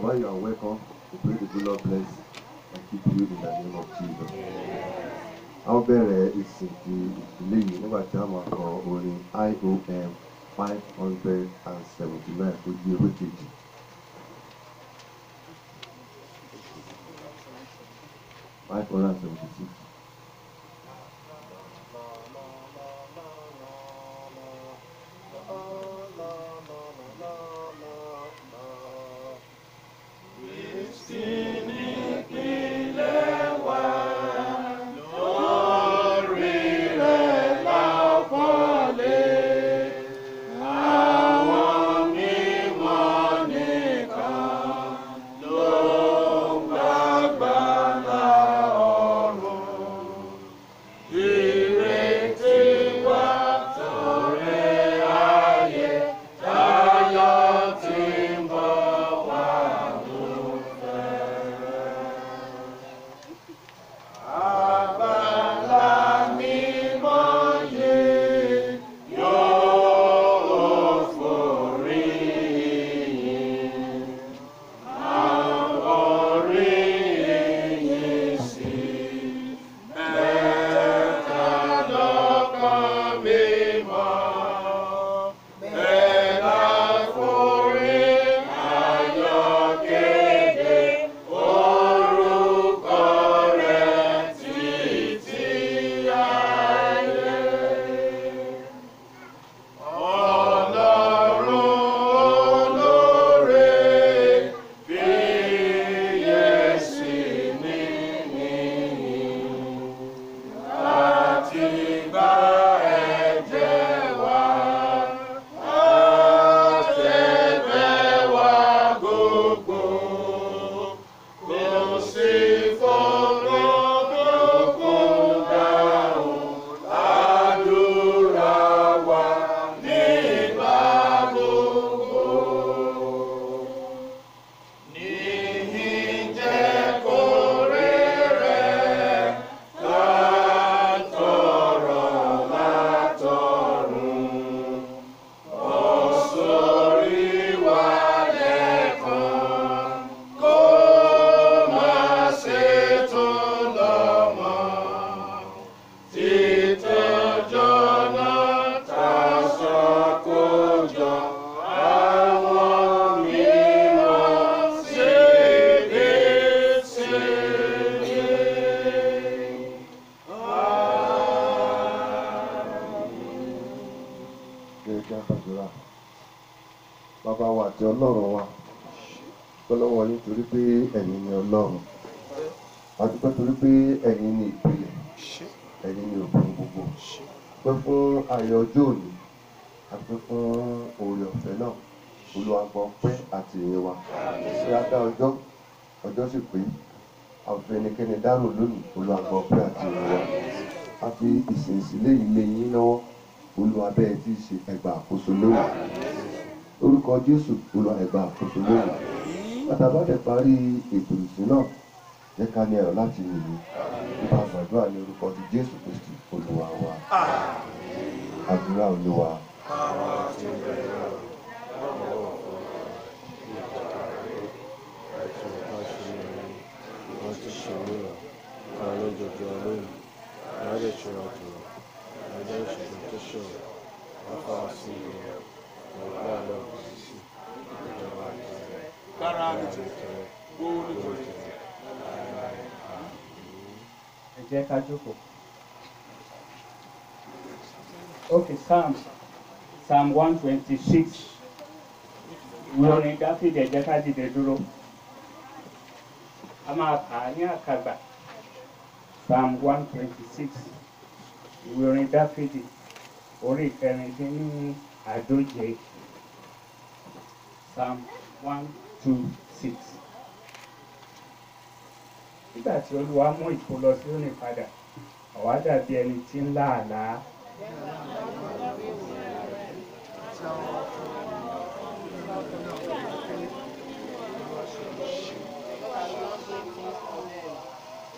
Baba, you are welcome. We pray the good Lord bless and keep you in the name of Jesus. A ó bẹ̀rẹ̀ ìsìn ti ìdílé yìí nígbà tí a máa kọ orin IOM 579 tó di ewé kejì. $576. Bàbá wa àti Ọlọ́run wa, lọ́wọ́ yín torí pé ẹ̀yin ni Ọlọ́run. A dúpẹ́ torí pé ẹ̀yin ni ìpìlẹ̀, ẹ̀yin ni òpin gbogbo. Pẹ́ fún ayọ̀ ọjọ́ òní, a pẹ́ fún oore ọ̀fẹ́ náà. Olúwa gbọ́ ọpẹ́ àti ìyìn wa. Ṣé a dá ọjọ́ sì pé a ò fi ẹnikẹ́ni dárò lónìí. Olúwa gbọ́ ọpẹ́ àti ìyìn wa. A fi ìsìn ìsílẹ̀ yìí lé yín lọ́wọ́. Olúwa bẹ́ẹ̀ tí ṣe ẹgbà àkóso lónìí. Orúkọ Jésù, Olúwa ẹgbà àkóso lónìí. Bàtàbàtẹ̀ parí ètò ìsìn náà, jẹ́ ká ní ẹ̀rọ láti yìn yín. Nípa àgbàdúrà ní orúkọ ti Jésù Kristi Olúwa wa. Àdúrà Olúwa. Ẹ jẹ́ ká jókòó. Okay, Psalm 126. Ìwé orin Dáfídì, ẹ jẹ́ ká dìde dúró. A máa kà á ní àkàgbà. Psalm 126. Ìwé orin Dáfídì, orí ìkẹrìndínláàádóje. Psalm 126. Nígbà tí Olúwa mú ìkólọ Síónì padà, àwa dàbí ẹni tí ń lá àlá.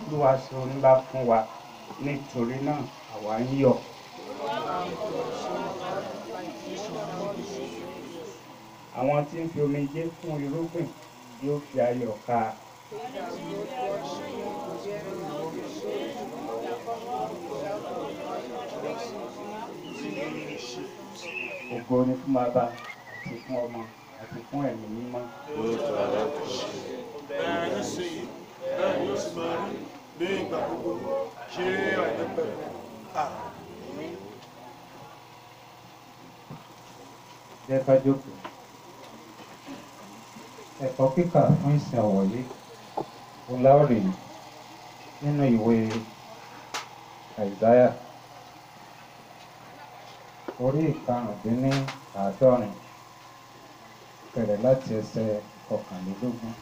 Olúwa ṣe ohun ńlá fún wa, nítorí náà àwa ń yọ̀. Àwọn tí ń fi omijé fún irúgbìn yóò fi ayọ̀ ká. Ògo ni fún Baba àti fún Ọmọ àti fún Ẹ̀mí Mímọ́. Bẹ́ẹ̀ ni sí i, bẹ́ẹ̀ ni ó sì máa rí ní ìgbà gbogbo. Ṣé àìdẹ́gbẹ̀rẹ̀? Jẹ́ ká jókòó. Ẹ̀kọ́ kíkà fún ìsìn ọ̀wọ̀ yìí ó láòrè nínú ìwé Àìsáyà orí ìkarùndínláàádọ́rin bẹ̀rẹ̀ láti ẹsẹ̀ kọkànlélógún.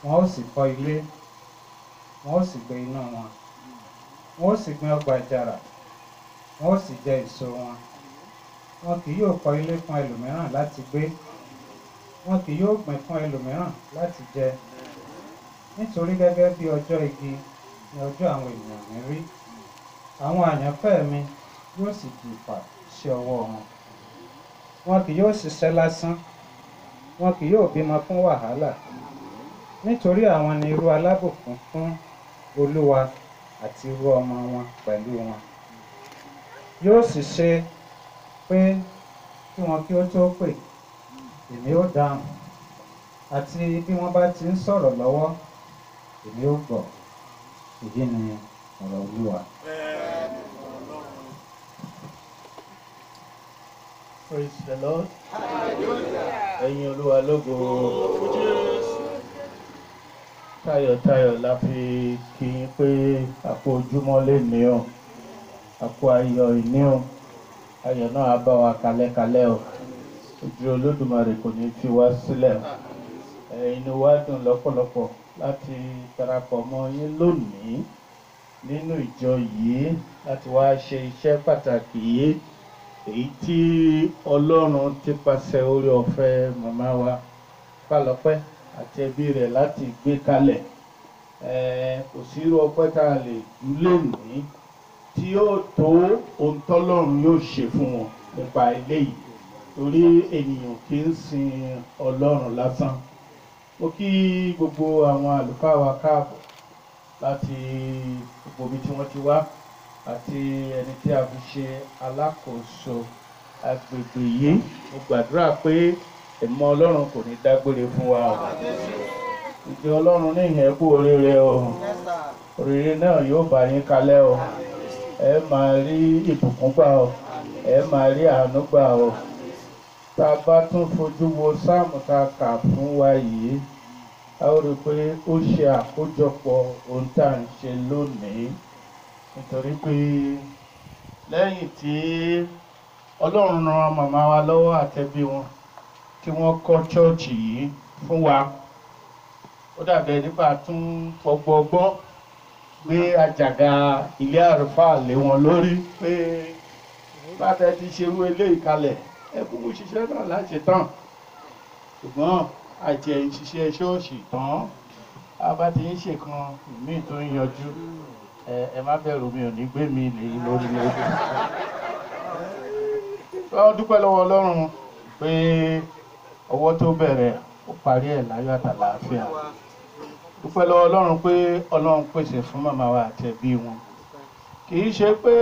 Wọn ó sì kọ́ ilé, wọn ó sì gbé inú wọn, wọn ó sì gbin ọgbà àjàrà, wọn ó sì jẹ èso wọn. Wọn kì yóò kọ́ ilé fún ẹlòmíràn láti gbé, wọn kì yóò gbìn fún ẹlòmíràn láti jẹ. Nítorí gẹ́gẹ́ bí ọjọ́ igi ni ọjọ́ àwọn ènìyàn mi rí. Àwọn àyànfẹ́ mi yóò sì di ìpà sí ọwọ́ wọn. Wọn kì yóò ṣiṣẹ́ lásán, wọn kì yóò bímọ fún wàhálà. Nítorí àwọn ni irú alábùkún fún Olúwa àti irú ọmọ wọn pẹ̀lú wọn. Yóò sì ṣe pé kí wọn kí ó tó pè, èmi ó dáhùn. Àti bí wọ́n bá ti ń sọ̀rọ̀ lọ́wọ́, èmi ó gbọ́. Èyí ni ọ̀rọ̀ Olúwa. Praise the Lord. Ẹ̀yin Olúwa lógo. Tayọ̀tayọ̀ la fi kí yín pé àpò ojúmọ́ lè ní o. Àpò ayọ̀ ìní o. Ayọ̀ náà á bá wa kalẹ́kalẹ́ o. Ojú Olódùmarè kò ní fi wá sílẹ̀ o. Inú wa dùn lọ́pọ̀lọpọ̀ láti darapọ̀ mọ́ yín lónìí nínú ìjọ yìí láti wá ṣe iṣẹ́ pàtàkì yìí èyí tí Ọlọ́run ti pàṣẹ oore ọ̀fẹ́ màmá wa Fálọpẹ́ àti ẹbí rẹ̀ láti gbé kalẹ̀. Kò sí irú ọpẹ́ tá a lè dú lónìí tí yóò tó ohun tọ́lọ́run yóò ṣe fún wọn nípa eléyìí torí ènìyàn kì í sin Ọlọ́run lásán. Mo kí gbogbo àwọn àlùfáà wa káàbọ̀ láti gbogbo ibi tí wọ́n ti wá àti ẹni tí a fi ṣe alákòóso agbègbè yìí. Mo gbàdúrà pé ìmọ̀ Ọlọ́run kò ní dágbére fún wa o. Ìjọ Ọlọ́run ní ìyẹn kú oríire o. Oríire náà yóò bá yín kalẹ̀ o. Ẹ máa rí ìbùkún gbà o. Ẹ máa rí àánú gbà o. Tá a bá tún fojú wo sáàmù tá a kà fún wa yìí, a ó rí i pé ó ṣe àkójọpọ̀ ohun tá à ń ṣe lónìí. Nítorí pé lẹ́yìn tí Ọlọ́run ran màmá wa lọ́wọ́ àtẹ̀bí wọn tí wọ́n kọ́ chọ́ọ̀chì yìí fún wa, ó dàbẹ̀ nípa tún fọgbọ́gbọ́n gbé àjàgà ilé àlùfáà lé wọn lórí pé bá tẹ́ ti ṣerú eléyìí kalẹ̀ ẹ kúkú ṣiṣẹ́ náà láti tán. Ṣùgbọ́n àti ẹ̀yìn ṣiṣẹ́ ṣọ́ọ̀ṣì tán a bá ti ń ṣèkan ìmíì tó ń yọjú ẹ má bẹ̀rù, mi ò ní gbé mi lèyí lórí lórí. Wọ́n dúpẹ́ lọ́wọ́ Ọlọ́run pé ọwọ́ tó bẹ̀rẹ̀ ó parí ẹ̀ láyọ̀ àtàlàáfíà. Dúpẹ́ lọ́wọ́ Ọlọ́run pé Ọlọ́run pèsè fún màmá wa àti ẹbí wọn. Kì í ṣe pé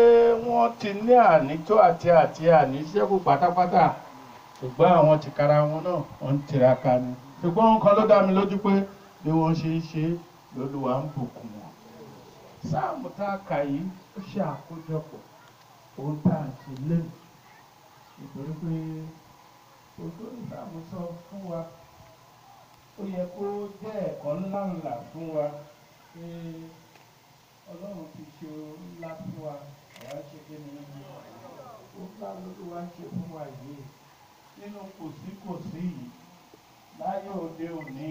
wọ́n ti ní ànító àti àníṣẹ́kù pátápátá, ṣùgbọ́n àwọn tìkára wọn náà wọ́n ń tiraka ni. Ṣùgbọ́n nǹkan ló dá mi lójú pé bí wọ́n ṣe ń ṣe l'Olúwa ń bùkún wọn. Sáàmù tá a kà yìí ó ṣe àkójọpọ̀ ohun tá à ń ṣe lẹ́nu. Nítorí pé ojú ìsáàmù sọ fún wa ó yẹ kó jẹ́ ẹ̀kọ́ ńláńlá fún wa pé Ọlọ́run ti ṣe ńlá fún wa, àwa ṣe kí ni ó ńlá l'Olúwa ṣe fún wa yìí nínú kòsíkòsí yìí láyé òde òní.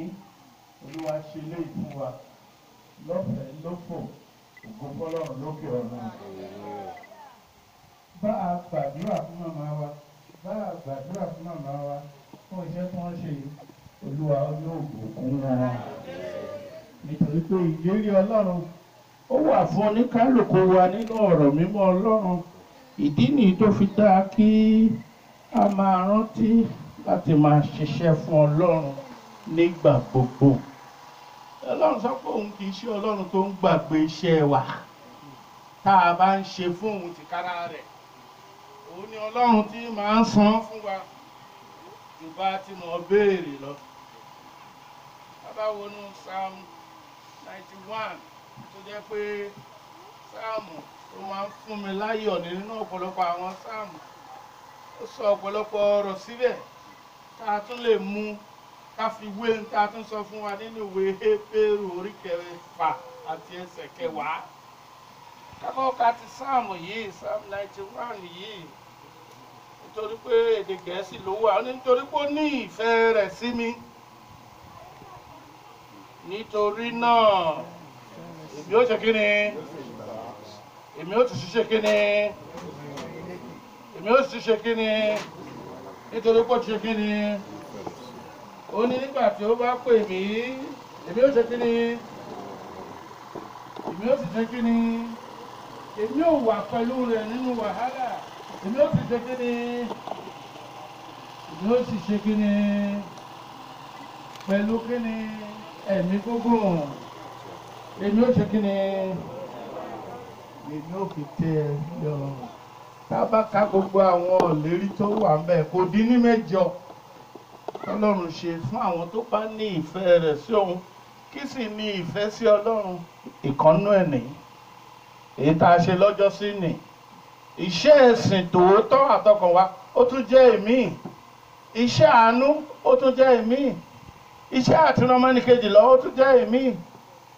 Olúwa ṣe léyìí fún wa lọ́fẹ̀ẹ́ lófò, ògo f'Ọlọ́run lókè ọ̀run. Bá a gbàdúrà fún màmá wa, bá a gbàdúrà fún màmá wa fún iṣẹ́ tí wọ́n ṣe yìí, Olúwa yóò bùkún wọn. Nítorí pé ìlérí Ọlọ́run ó wà fún oníkálùkù wa nínú ọ̀rọ̀ mímọ́ Ọlọ́run. Ìdí nìyí tó fi dáa kí a máa rántí láti máa ṣiṣẹ́ fún Ọlọ́run nígbà gbogbo. Ọlọ́run sọ pé òun kì í ṣe Ọlọ́run tó ń gbàgbé iṣẹ́ wa tá a bá ń ṣe fún òun tìkára rẹ̀. Òun ni Ọlọ́run tí máa ń san fún wa jù bá ti mọ̀ béèrè lọ. Bàbá wo nu Psalm 91 tó jẹ́ pé sáàmù tó máa ń fún mi láyọ̀ nínú ọ̀pọ̀lọpọ̀ àwọn sáàmù. Ó sọ ọ̀pọ̀lọpọ̀ ọ̀rọ̀ síbẹ̀ tá a tún lè mú ká fi wé ní tá a tún sọ fún wa nínú ìwé Hébérù orí 6 àti ẹsẹ̀ 10. Kábọ̀ ká ti sáàmù yìí, Psalm 91 yìí, nítorí pé èdè Gẹ̀ẹ́sì ló wà, nítorí pé ó ní ìfẹ́ rẹ̀ sí mi. Nítorí náà, èmi ó ṣe kí ni? Èmi ó ti ṣiṣẹ́ kí ni? Èmi ó ti ṣe kí ni? Nítorí pé ó ti ṣe kí ni? Ó ní nígbà tí ó bá pè mí, èmi ó ṣe kí ni? Èmi ó ti ṣe kí ni? Èmi ó wà pẹ̀lú rẹ̀ nínú wàhálà. Èmi ó ti ṣe kí ni? Èmi ó sì ṣe kí ni? Pẹ̀lú kí ni? Ẹ̀mí gígùn. Èmi ó ṣe kí ni? Èmi ó fi tẹ́ ẹ lọ́rùn. Tá bá ka gbogbo àwọn ìlérí tó wà ńbẹ̀ kò dín ní 8 Ọlọ́run ṣe fún àwọn tó bá ní ìfẹ́ rẹ̀ sí òun. Kí sì ni ìfẹ́ sí Ọlọ́run? Ìkannú ẹ̀ nìyí. Èyí tá a ṣe lọ́jọ́ sí ni. Iṣẹ́ ẹ̀sìn tòótọ́ àtọkànwá ó tún jẹ́ ìmí. Iṣẹ́ àánú ó tún jẹ́ ìmí. Iṣẹ́ àti ràn ọmọnìkejì lọ́wọ́ ó tún jẹ́ ìmí.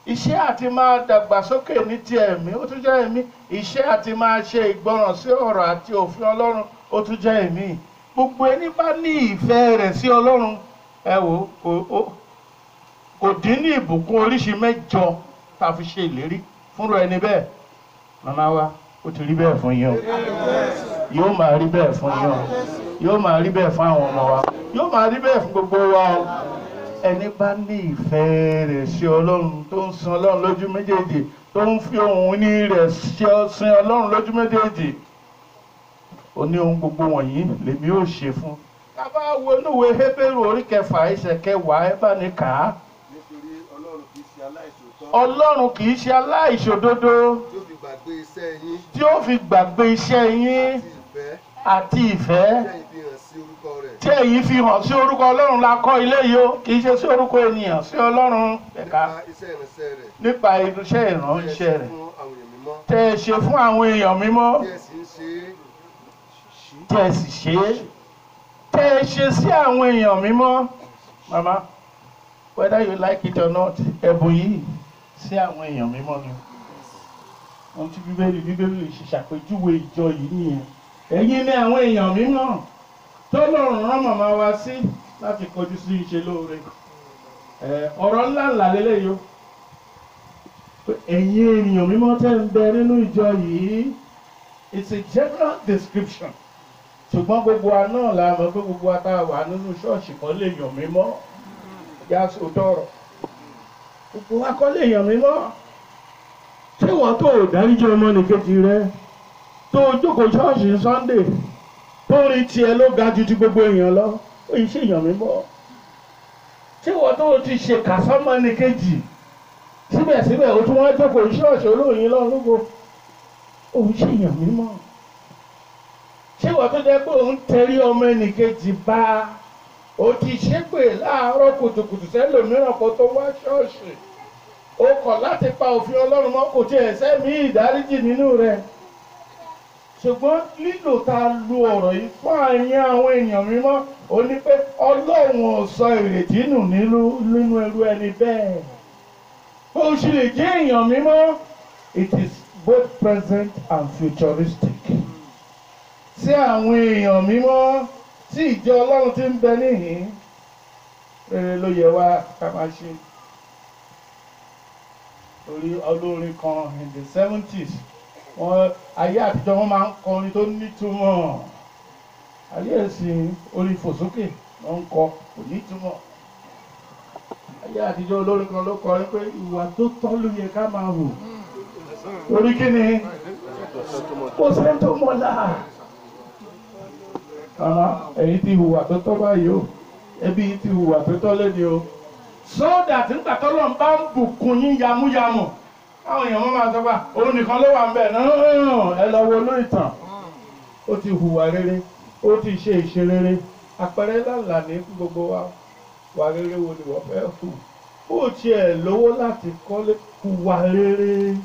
Iṣẹ́ àti máa dàgbàsókè ní ti ẹ̀mí ó tún jẹ́ ìmí. Iṣẹ́ àti máa ṣe ìgbọràn sí ọ̀rọ̀ àti òfin Ọlọ́run ó tún jẹ́ ìmí. Gbogbo ẹni bá ní ìfẹ́ rẹ̀ sí Ọlọ́run, ẹ wò kò dín ní ìbùkún oríṣi 8 tá a fi ṣe ìlérí fúnra ẹni bẹ́ẹ̀. Màmá wa, ó ti rí bẹ́ẹ̀ fún yín o. Yóò máa rí bẹ́ẹ̀ fún yín o. Yóò máa rí bẹ́ẹ̀ fún àwọn ọmọ wa. Yóò máa rí bẹ́ẹ̀ fún gbogbo wa o. Ẹni bá ní ìfẹ́ rẹ̀ sí Ọlọ́run tó ń sin Ọlọ́run lójú méjèèjì, tó ń fi ohun ní rẹ̀ sin Ọlọ́run lójú méjèèjì, ó ní ohun gbogbo wọ̀nyí lèmi ó ṣe fún. Tá bá wo inú ìwé Hébérù orí 6 ẹsẹ̀ 10 ẹ bá ní kà á. Nítorí Ọlọ́run kì í ṣe aláìṣòótọ́. Ọlọ́run kì í ṣe aláìṣòdodo. Tí ó fi gbàgbé iṣẹ́ yín. Tí ó fi gbàgbé iṣẹ́ yín àti ìfẹ́ tí èyí fi hàn sí orúkọ Ọlọ́run la kọ́ ilé yìí o, kì í ṣe sí orúkọ ènìyàn, sí Ọlọ́run ẹ̀ka nípa iṣẹ́ ìránṣẹ́ rẹ̀ tẹ́ ẹ ṣe fún àwọn èèyàn mímọ́, tẹ́ ẹ sì ṣe é, tẹ́ ẹ ṣe sí àwọn èèyàn mímọ́. Mama, whether you like it or not, ẹ̀bùn yìí sí àwọn èèyàn mímọ́ ni wọ́n ti bíbélì ṣe ṣàpèjúwe ìjọ yìí nìyẹn. Ẹ̀yin ni àwọn èèyàn mímọ́ tọ́lọ́run rán màmá wa sí láti kọjú sí iṣẹ́ lóore. Ọ̀rọ̀ ńlá lélẹ́yìí o. Ẹ̀yin ènìyàn mímọ́ tẹ́ ń bẹ nínú ìjọ yìí, it's a general description. Ṣùgbọ́n gbogbo wa náà la mọ̀ pé gbogbo wa tá a wà nínú ṣọ́ọ̀ṣì kan lè yàn mímọ́. Yá sòótọ́ ọ̀rọ̀. Gbogbo wa kọ́ lè yàn mímọ́. Ṣé wọ́n tó dáríjì ọmọnìkejì rẹ tó jókòó ṣọ́ọ̀ṣì Sunday tó rí tiẹ̀ ló ga ju ti gbogbo èèyàn lọ, ó yìí ṣèyàn mímọ́? Ṣé wọ́n tó ti ṣe kàsọ́mọnìkejì síbẹ̀síbẹ̀ ó tún wá jókòó ṣọ́ọ̀ṣì olóyin lọ́rùgbò, ó ń ṣèyàn mímọ́? Ṣé wọ́n tó jẹ́ pé òun tẹrí ọmọnìkejì bá ó ti ṣépè láàárọ̀ kùtùkùtù sẹ́lòmíràn kó tó wá ṣọ́ọ̀ṣì, ó kọ̀ láti pa òfin Ọlọ́run mọ́, kò tiẹ̀ sẹ́mi ìdáríjì nínú rẹ̀? Ṣùgbọ́n lílò tá a lu ọ̀rọ̀ yìí fún àyín àwọn èèyàn mímọ́, ó ní pé Ọlọ́run ò sọ ìrètí nù nínú ẹrú ẹni bẹ́ẹ̀. Ó sì lè jẹ́ èèyàn mímọ́. It is both present and futuristic. Sí àwọn èèyàn mímọ́ tí ìjọ Ọlọ́run ti ń bẹ níhìn, rere ló yẹ wá ká máa ṣe. Torí olórin kan in the 70s, wọ́n ayé àtijọ́ wọ́n máa ń kọrin tó nítumọ̀. Ayé ẹ̀sìn orin fòsókè wọ́n ń kọ kò nítumọ̀. Ayé àtijọ́ olórin kan ló kọrin pé ìwà tó tọ́ ló yẹ ká máa hù. Torí kí ni? Kò sẹ́ni tó mọ̀ láà. èyí ti hùwà tó tọ́ báyìí o ẹbí ti hùwà tó tọ́ lẹ́ni o so that nígbà tó lọ́n bá ń bùkún yín yamuyamu àwọn èèyàn máa sọ pé òun nìkan ló wà ń bẹ̀ náà ẹ lọ wo lórí ìtàn ó ti hùwà rere ó ti ṣe ìṣe rere àpẹẹrẹ ńláńlá ní gbogbo wa wà rere wo ni wọ́n fẹ́ hù ó tiẹ̀ lówó láti kọ́lé hùwà rere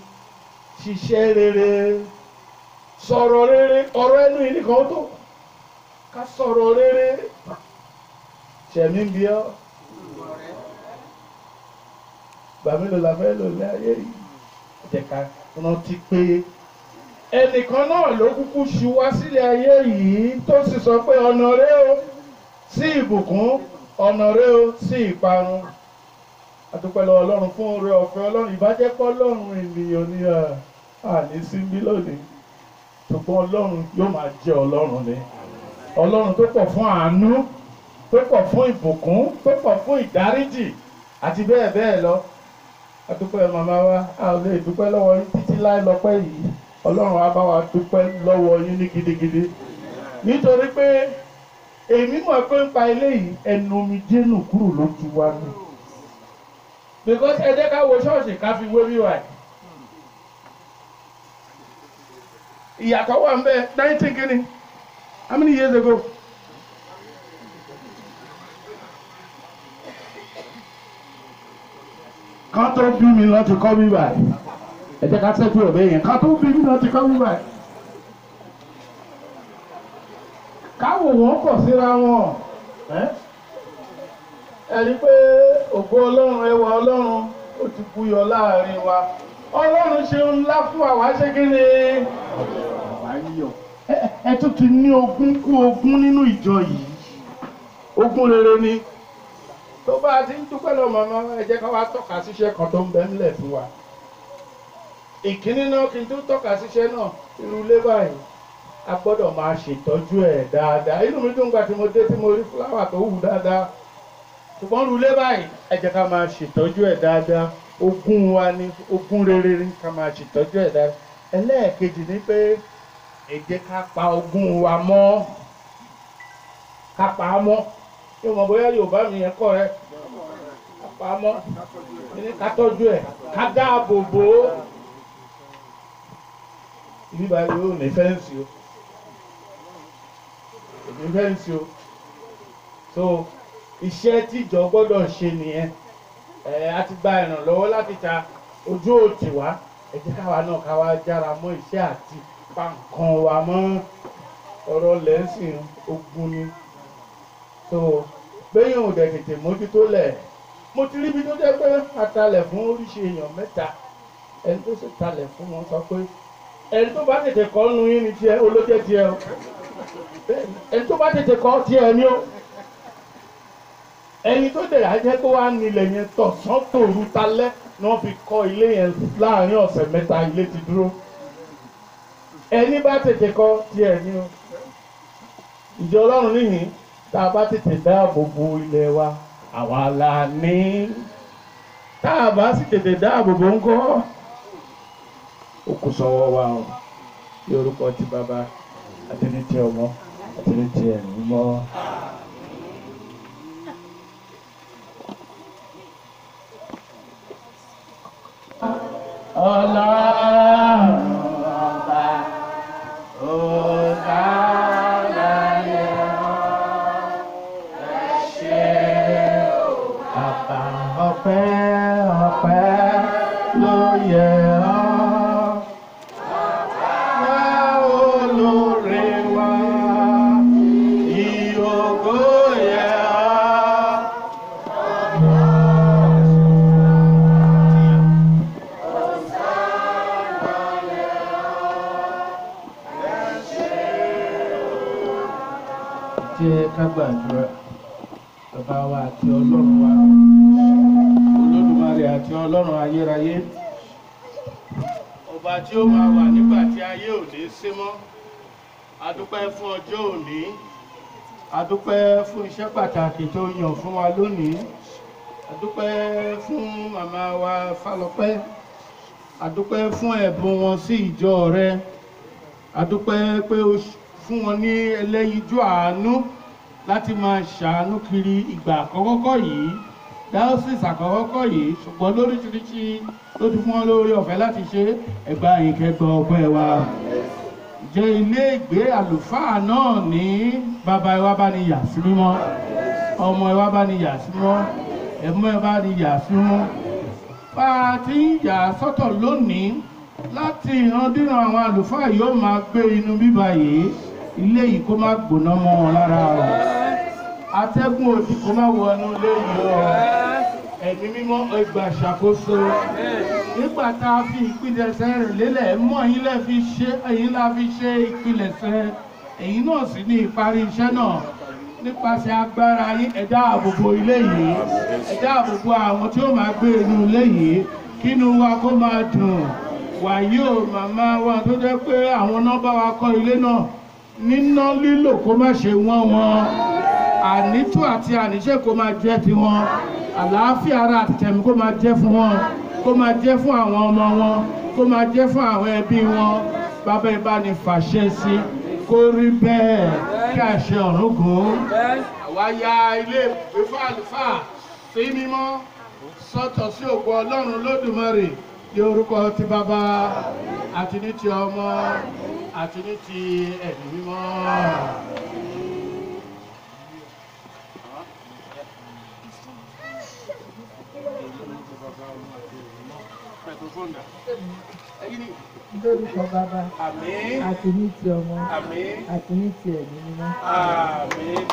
ṣiṣẹ́ rere sọ̀rọ̀ rere ọ̀rọ̀ ẹnu yìí nìkan ó tó ká sọ̀rọ̀ rere ṣẹ̀mí bí ọ́ gbàmílò la fẹ́ lò ní ayé yìí jẹ́ka rántí pé ẹnìkan náà ló kúkú ṣu wá sílẹ̀ ayé yìí tó sì sọ pé ọ̀nà rẹ o sí ìbùkún ọ̀nà rẹ o sí ìparun adúpẹ́ lọ́wọ́ Ọlọ́run fún oore ọ̀fẹ́ Ọlọ́run ìbájẹ́pọ̀ Ọlọ́run ènìyàn ní àní síbí lónìí ṣùgbọ́n Ọlọ́run yóò máa jẹ́ Ọlọ́run ni Ọlọ́run tó pọ̀ fún àánú tó pọ̀ fún ìbùkún tó pọ̀ fún ìdáríjì àti bẹ́ẹ̀ bẹ́ẹ̀ lọ adúpẹ́ màmá wa a ò lè dúpẹ́ lọ́wọ́ yín títí láì lọ́pẹ́ yìí Ọlọ́run á bá wa dúpẹ́ lọ́wọ́ yín ní gidigidi nítorí pé èmi mọ̀ pé ń pa eléyìí ẹnu omi dénú kúrò lójú wa ni because ẹ jẹ́ ká wo ṣọ́ọ̀ṣì ká fi wé wíwá ìyàtọ̀ wà ń bẹ 19 kìíní how many years ago? Kan tó bí mi lọ ti kọ́ mi báyìí ẹ jẹ́ ká tẹ́tù ọ̀bẹ yẹn kan tó bí mi lọ ti kọ́ mi báyìí káwò wọ́n pọ̀ síra wọn ẹ̀rí pé ògo Ọlọ́run ẹwà Ọlọ́run ó ti búyọ láàrin wa Ọlọ́run ṣe ńlá fún àwa ṣé kí ni ẹ tún ti ní ogún kú ogún nínú ìjọ yìí ogún rere ni tó bá ti ń dúpẹ́ lọ màmá ẹ jẹ́ ká wá tọ́ka síṣẹ́ kan tó ń bẹ ńlẹ̀ fún wa ìkíní náà kí n tó tọ́ka síṣẹ́ náà irú ilé báyìí a gbọ́dọ̀ máa ṣètọ́jú ẹ̀ dáadáa inú mi dùn gbà tí mo dé tí mo rí fúláwà tó hù dáadáa ṣùgbọ́n irú ilé báyìí ẹ jẹ́ ká máa ṣètọ́jú ẹ̀ dáadáa ogún wa ni ogún rere ni ká máa ṣètọ́jú ẹ̀ dáadáa ẹlẹ́ẹ̀kejì ni pé ẹ jẹ́ ká pa ogún wa mọ́ ká pa á mọ́ yóò mọ̀ bóyá Yorùbá mi yẹn kọ́ rẹ ká pa á mọ́ ní ká tọ́jú ẹ̀ ká dáàbò bò ó ibi báyìí yóò ní fẹ́ǹsì o ní fẹ́ǹsì o so iṣẹ́ tíjọ gbọ́dọ̀ ṣe nìyẹn a ti gba ìrànlọ́wọ́ láti ta ojú òtì wá ẹ jẹ́ káwa náà káwa jára mọ́ iṣẹ́ àti pa nǹkan wa mọ́ ọ̀rọ̀ lẹ́sìn ogun ni so gbẹ̀yìn ò dẹ̀ tètè mójútó lẹ̀ mo ti ríbi tó jẹ́ pé atalẹ̀ fún oríṣi èèyàn mẹ́ta ẹni tó sì talẹ̀ fún wọn sọ pé ẹni tó bá tètè kọ́ nu yín ni tiẹ̀ olójẹ́ tiẹ̀ o ẹni tó bá tètè kọ́ tiẹ̀ ni o ẹni tó dẹ̀ ajẹ́ kó wá nílẹ̀ yẹn tọ̀sán tòru talẹ́ ni wọ́n fi kọ́ ilé yẹn láàrin ọ̀sẹ̀ mẹ́ta ilé ti dúró ẹni bá tètè kọ́ tiẹ̀ ni o ìjọ Ọlọ́run níhìn tá a bá tètè dáàbò bo ilẹ̀ wa àwa la ní tá a bá sì tètè dáàbò bo ńkọ́ ó kù sọ́wọ́ wa o ní orúkọ ti bàbá àti ní ti ọmọ àti ní ti ẹ̀mí mọ́. Ọlọ́run ọba ọ̀gá láyé ẹ ṣé bàbá ọpẹ́ ló yẹ ọ́. Ká gbàdúrà bàbá wa àti Ọlọ́run wa Olódùmarè àti Ọlọ́run ayérayé ọba tí ó máa wà nígbà tí ayé ò ní sí mọ́ adúpẹ́ fún ọjọ́ òní adúpẹ́ fún iṣẹ́ pàtàkì tó yàn fún wa lónìí adúpẹ́ fún màmá wa Fálọpẹ́ adúpẹ́ fún ẹ̀bùn wọn sí ìjọ rẹ adúpẹ́ pé ó fún wọn ní ẹlẹ́yinjú àánú láti máa ṣàánú kiri ìgbà àkọ́kọ́ yìí diocese àkọ́kọ́ yìí ṣùgbọ́n lóríṣiríṣi ló ti fún wọn lórí ọ̀fẹ́ láti ṣe ẹgbà yìí kẹgbọ́ ọpẹ́ wa. Jẹ́ ilé ìgbé àlùfáà náà ní bàbá ìwà bá ní yà sí mímọ́, ọmọ ìwà bá ní yà sí mímọ́, ẹ̀mọ́ ìwà bá ní yà sí mímọ́. Bá a ti ń yà sọ́tọ̀ lónìí láti ìrandíran àwọn àlùfáà yóò máa gbé inú bíbá yìí, ilé yìí kó má gbóná mọ́ wọn lára rẹ̀, atẹ́gùn òdì kó má wọnú ilé yìí lọ, ẹ̀mí mímọ́ ẹgbà ṣàkóso. Nígbà tá a fi ìpilẹ̀ṣẹ̀ rẹ̀ lélẹ̀ mọ́ ẹ̀yin la fi ṣe ìpilẹ̀ṣẹ̀, ẹ̀yin náà sì ní ìparí iṣẹ́ náà. Nípasẹ̀ agbára yín ẹ dáàbò bo ilé yìí, ẹ dáàbò bo àwọn tí ó máa gbé inú ilé yìí, kínú wa kó máa dùn. Wàyí o màmá wa tó jẹ́ pé àwọn náà bá wa kọ́ ilé náà, níná lílò kó má ṣe wọ́n wọn, ànító àti àníṣe kó máa jẹ́ tiwọn, àlàáfíà ara àti tẹ̀mí kó máa jẹ́ fún wọn, kó máa jẹ́ fún àwọn ọmọ wọn, kó máa jẹ́ fún àwọn ẹbí wọn. Bàbá ìbáni fàṣẹ sí kó rí bẹ́ẹ̀ kí àṣẹ ọ̀run gùn. Àwa ya ilé ìgbé fún àlùfáà sí mímọ́ sọ́tọ̀ sí ògo Ọlọ́run Lódùmarè ní orúkọ ti bàbá àti ní ti ọmọ àti ní ti ẹ̀mí mímọ́. Lórúkọ bàbá àti ní ti ọmọ àti ní ti ẹ̀mí mímọ́. Àmín.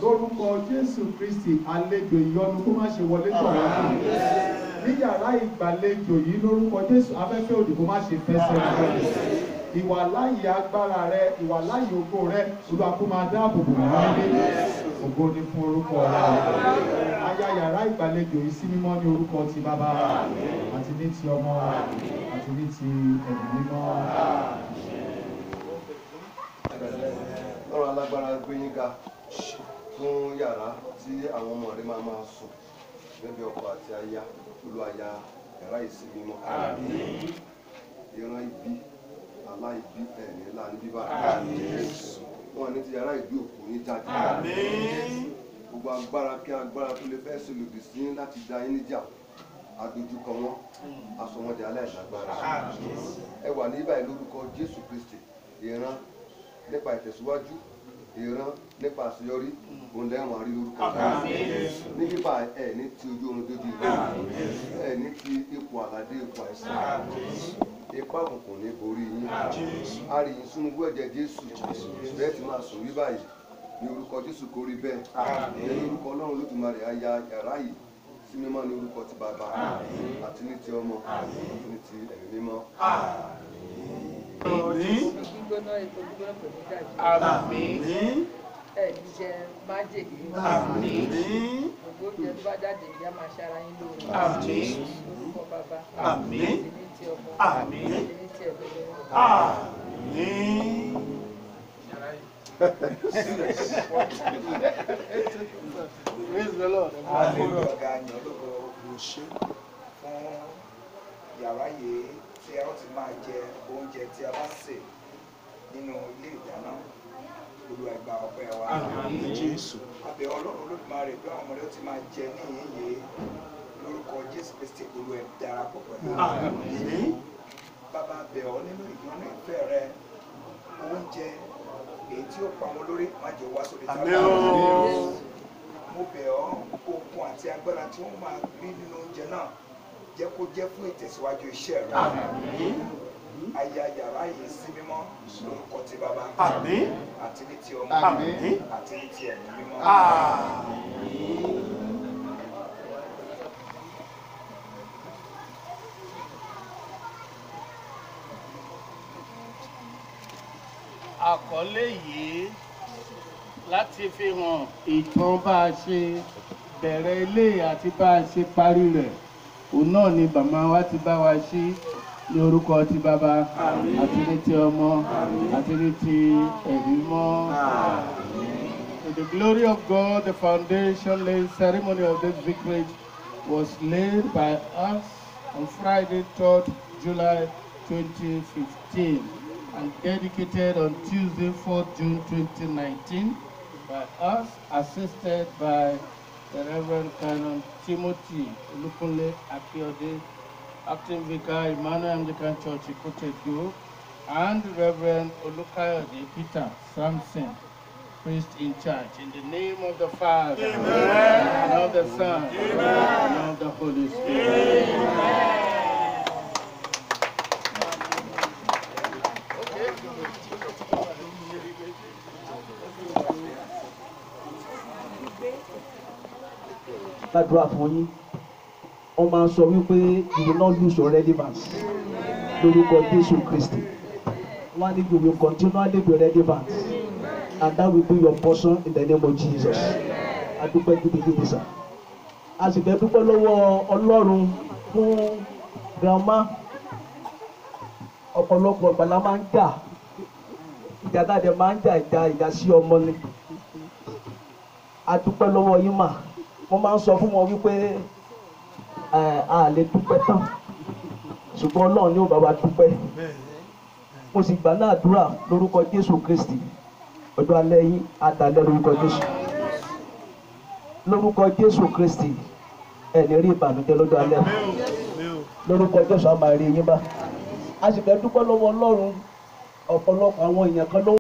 Lórúkọ Jésù Kristi àlejò ìyọnu kó má ṣe wọlé tọ̀ wọ́n náà. Ní yàrá ìgbàlejò yìí lórúkọ Jésù afẹ́fẹ́ òdì kó má ṣe fẹsẹ̀ rẹ̀. Ìwàláyé agbára rẹ, ìwàláyé ògo rẹ, Olúwa kó máa dáàbò bò wọ́n nílé. Ògo ni fún orúkọ rẹ. Aya yàrá ìgbàlejò yìí sí mímọ́ ní orúkọ ti bàbá àti ní ti ọmọ àti ní ti ẹ̀mí mímọ́. Ọ̀rọ̀ alágbára gbé yín ga fún yàrá tí àwọn ọmọ rẹ máa sùn gẹ́gẹ́ ọkọ àti aya. Olúwa ya yàrá ìsinmi mímọ́. Ìran ibi aláìbí ẹ̀ní ńlá ní bíbá. Wọ́n ní ti yàrá ìbí òkú ní jáde. Gbogbo agbára kí agbára tó lè fẹ́ ṣe lòdì sí láti da yín níjà, adójúkọ wọn, aṣọ wọn di aláìlágbára. Ẹ wà ní báyìí lórúkọ Jésù Kristi. Ìran nípa ìtẹ̀síwájú, ìran nípa àṣeyọrí, òun lẹ́wọ̀n àrí lórúkọ Jésù. Ní bíbá ẹ̀ ní ti ojú oorun dójú ìlú, ẹ̀ ní ti ipò àlàdé ipò àìsàn. Ipá òkùnkùn ní borí yín. A rí yín sínú ẹ̀jẹ̀ Jésù. Bẹ́ẹ̀ ti máa sùn rí báyìí. Ní orúkọ Jésù kó rí bẹ́ẹ̀. Ní orúkọ Ọlọ́run Olódùmarè á ya yàrá yìí sí mímọ́ ní orúkọ ti bàbá àti ní ti ọmọ àti ní ti ẹ̀mí mímọ́. Gbígbóná epo gbígbóná pẹ̀lú ìdájọ́. Àmín. Ẹ̀ẹ́dì jẹ májèlé. Àmín. Gbogbo oúnjẹ tó bá jáde ìyá máa ṣara yín lóore. Àmín. Lórúkọ bàbá. Àmín. Àti ní ti ọmọ. Àmín. Àti ní ti ẹ̀mí mímọ́. Àmín. Praise the Lord. Ọ̀gá yàn lóko fún yàrá yìí tí a ó ti máa jẹ oúnjẹ tí a bá sè nínú ilé ìdáná. Olúwa gba ọpẹ́ wa. Àmín Jésù. Abẹ́ Ọlọ́run Olódùmarè bí àwọn ọmọdé ó ti máa jẹ ní ìyìn lórúkọ Jésù Kristi Olúwa darapọ̀ pẹ̀lú. Àmín. Bàbá bẹ̀ ọ́ nínú ìyọ́nú ìfẹ́ rẹ oúnjẹ èyí tí ó pa wọn lórí má jẹ́ wá sórí Àmín o. Mo bẹ̀ ọ́ okun àti agbára tí wọ́n máa rí nínú oúnjẹ náà jẹ́ kó jẹ́ fún ìtẹ̀síwájú iṣẹ́ rẹ̀. Aya yàrá yìí sí mímọ́ lórúkọ ti bàbá àti ní ti ọmọ àti ní ti ẹ̀mí mímọ́. Àkọlé yìí láti fi hàn ìtàn bá a ṣe bẹ̀rẹ̀ ilé àti bá a ṣe parí rẹ̀ òun náà ni bàbá wa ti bá wa ṣí ní orúkọ ti bàbá àti ní ti ọmọ àti ní ti ẹ̀mí mọ́. To the glory of God, the foundation laying ceremony of this vicarage was laid by us on Friday, 3rd July 2015. And dedicated on Tuesday, 4th June 2019 by us, assisted by the Reverend Canon Timothy Olukunle Akiode, Acting Vicar, Emmanuel Anglican Church, Ikotedo, and Reverend Olukayode Peter Samson, priest in charge. In the name of the Father, and of the Son, and of the Holy Spirit. Amen. Gbàdúrà fún yín wọ́n máa ń sọ wípé you will not lose your relevance lórúkọ Jésù Kristi wọ́n á ní you will continually be relevant and that will be your portion in the name of Jesus. Adúpẹ́ gidigidi sà a sì fẹ́ dúpẹ́ lọ́wọ́ Ọlọ́run fún grandma ọ̀pọ̀lọpọ̀ ìgbàlá máa ń jà ìjà dáadé máa ń jà ìjà sí ọmọ ni adúpẹ́ lọ́wọ́ yín mà. Mo máa ń sọ fún wọn wípé a lè dúpẹ́ tán ṣùgbọ́n Ọlọ́run ni ó bá wa dúpẹ́. Mo sì gbà náà àdúrà lórúkọ Jésù Kristi ọjọ́ alẹ́ yín àdàlẹ́ lórúkọ Jésù. Lórúkọ Jésù Kristi ẹni rí ìbànújẹ́ lọ́jọ́ alẹ́ lórúkọ Jésù a máa rí yín bá. A sì fẹ́ dúpẹ́ lọ́wọ́ Ọlọ́run ọ̀pọ̀lọpọ̀ àwọn èèyàn kan ló